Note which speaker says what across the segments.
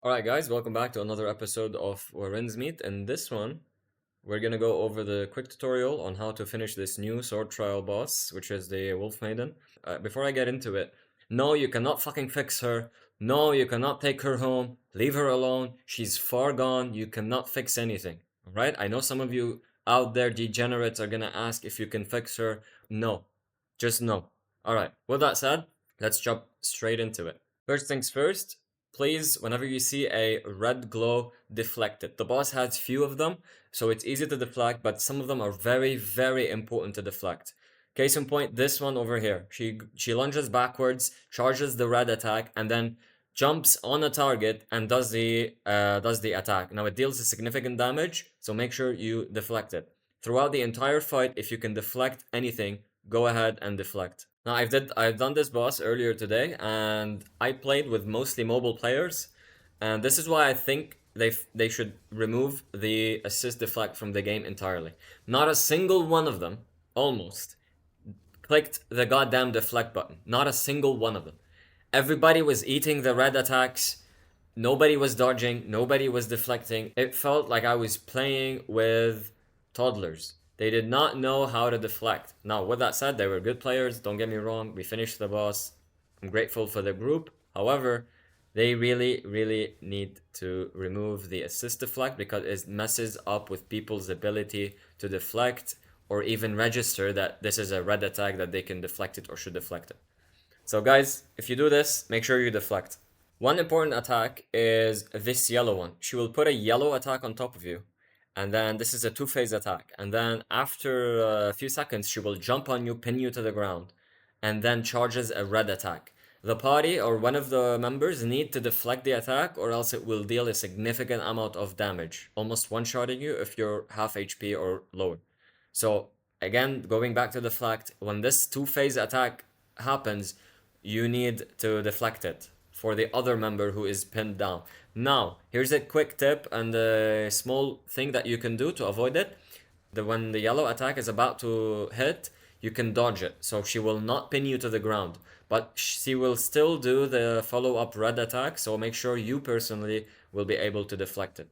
Speaker 1: Alright guys, welcome back to another episode of Warren's Meet. In this one, we're gonna go over the quick tutorial on how to finish this new sword trial boss, which is the Wolf Maiden. Before I get into it, no, you cannot fucking fix her. No, you cannot take her home. Leave her alone. She's far gone. You cannot fix anything. Alright? I know some of you out there, degenerates, are gonna ask if you can fix her. No. Just no. Alright, with that said, let's jump straight into it. First things first, please, whenever you see a red glow, deflect it. The boss has few of them, so it's easy to deflect, but some of them are very, very important to deflect. Case in point, this one over here. She lunges backwards, charges the red attack, and then jumps on a target and does the attack. Now it deals a significant damage, so make sure you deflect it. Throughout the entire fight, if you can deflect anything, go ahead and deflect. Now I've done this boss earlier today, and I played with mostly mobile players, and this is why I think they should remove the assist deflect from the game entirely. Not a single one of them, almost, clicked the goddamn deflect button. Not a single one of them. Everybody was eating the red attacks. Nobody was dodging. Nobody was deflecting. It felt like I was playing with toddlers. They did not know how to deflect. Now, with that said, they were good players. Don't get me wrong. We finished the boss. I'm grateful for the group. However, they really, really need to remove the assist deflect because it messes up with people's ability to deflect or even register that this is a red attack that they can deflect it or should deflect it. So guys, if you do this, make sure you deflect. One important attack is this yellow one. She will put a yellow attack on top of you. And then this is a two-phase attack. And then after a few seconds, she will jump on you, pin you to the ground. And then charges a red attack. The party or one of the members need to deflect the attack or else it will deal a significant amount of damage. Almost one-shotting you if you're half HP or lower. So again, going back to deflect, when this two-phase attack happens, you need to deflect it for the other member who is pinned down. Now, here's a quick tip and a small thing that you can do to avoid it. When the yellow attack is about to hit, you can dodge it. So she will not pin you to the ground, but she will still do the follow-up red attack. So make sure you personally will be able to deflect it.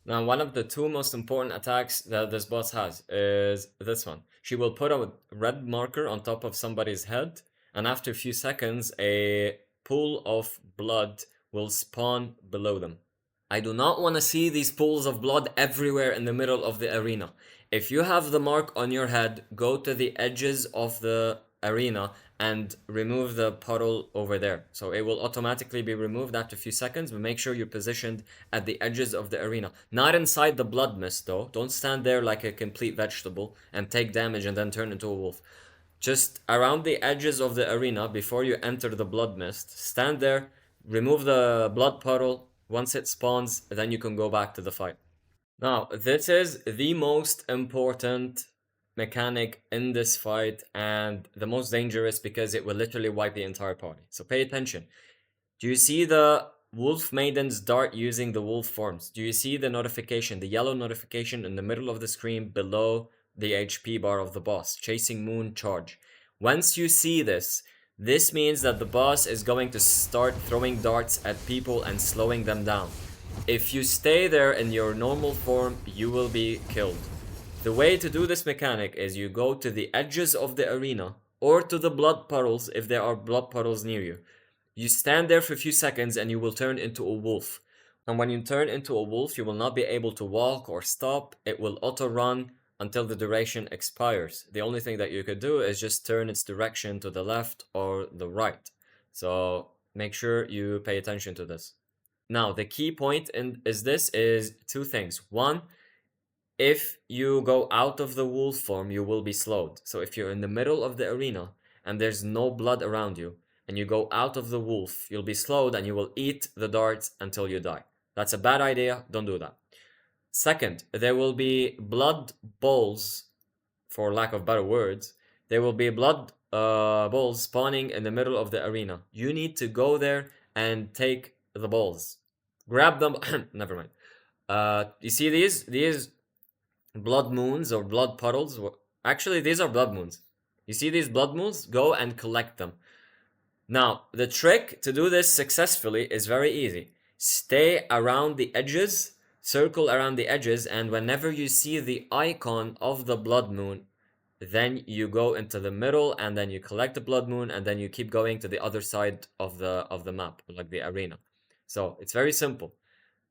Speaker 1: Now, one of the two most important attacks that this boss has is this one. She will put a red marker on top of somebody's head, and after a few seconds, a pool of blood will spawn below them. I do not want to see these pools of blood everywhere in the middle of the arena. If you have the mark on your head, go to the edges of the arena and remove the puddle over there. So it will automatically be removed after a few seconds, but make sure you're positioned at the edges of the arena. Not inside the blood mist though. Don't stand there like a complete vegetable and take damage and then turn into a wolf. Just around the edges of the arena before you enter the blood mist. Stand there, remove the blood puddle. Once it spawns, then you can go back to the fight. Now, this is the most important mechanic in this fight and the most dangerous because it will literally wipe the entire party. So pay attention. Do you see the Wolf Maiden's dart using the wolf forms? Do you see the notification, the yellow notification in the middle of the screen below the HP bar of the boss? Chasing Moon charge. Once you see this, this means that the boss is going to start throwing darts at people and slowing them down. If you stay there in your normal form, you will be killed. The way to do this mechanic is you go to the edges of the arena or to the blood puddles if there are blood puddles near you. You stand there for a few seconds and you will turn into a wolf. And when you turn into a wolf, you will not be able to walk or stop. It will auto run until the duration expires. The only thing that you could do is just turn its direction to the left or the right. So make sure you pay attention to this. Now, the key point is two things. One, if you go out of the wolf form, you will be slowed. So if you're in the middle of the arena and there's no blood around you, and you go out of the wolf, you'll be slowed and you will eat the darts until you die. That's a bad idea. Don't do that. Second, there will be blood balls, for lack of better words. There will be blood balls spawning in the middle of the arena. You need to go there and take the balls. Grab them. Never mind. You see these blood moons or blood puddles? Actually, these are blood moons. You see these blood moons? Go and collect them. Now, the trick to do this successfully is very easy. stay around the edges, circle around the edges, and whenever you see the icon of the blood moon, then you go into the middle and then you collect the blood moon and then you keep going to the other side of the map, like the arena. So it's very simple.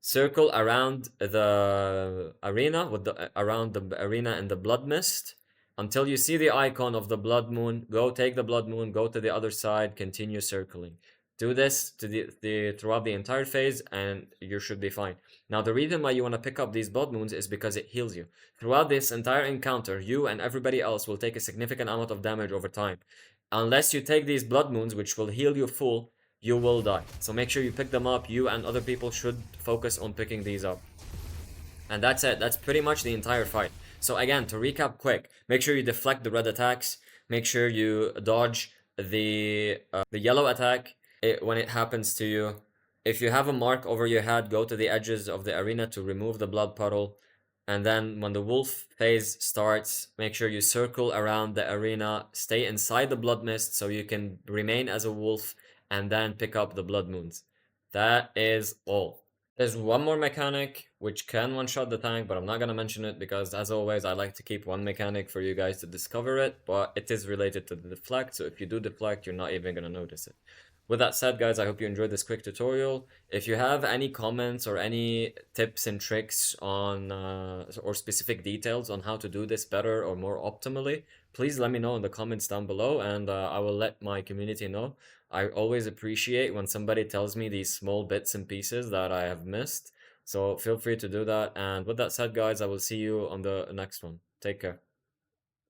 Speaker 1: Circle around the arena with the around the arena and the blood mist until you see the icon of the blood moon. Go take the blood moon, go to the other side, continue circling. Do this to the throughout the entire phase and you should be fine. Now the reason why you want to pick up these blood moons is because it heals you. Throughout this entire encounter, you and everybody else will take a significant amount of damage over time. Unless you take these blood moons, which will heal you full, you will die. So make sure you pick them up. You and other people should focus on picking these up. And that's it. That's pretty much the entire fight. So again, to recap quick, make sure you deflect the red attacks. Make sure you dodge the yellow attack when it happens to you. If you have a mark over your head, go to the edges of the arena to remove the blood puddle. And then when the wolf phase starts, make sure you circle around the arena, stay inside the blood mist so you can remain as a wolf, and then pick up the blood moons. That is all. There's one more mechanic which can one-shot the tank, but I'm not gonna mention it because, as always, I like to keep one mechanic for you guys to discover it, but it is related to the deflect, so if you do deflect, you're not even gonna notice it. With that said, guys, I hope you enjoyed this quick tutorial. If you have any comments or any tips and tricks on or specific details on how to do this better or more optimally, please let me know in the comments down below, and I will let my community know. I always appreciate when somebody tells me these small bits and pieces that I have missed. So feel free to do that. And with that said, guys, I will see you on the next one. Take care.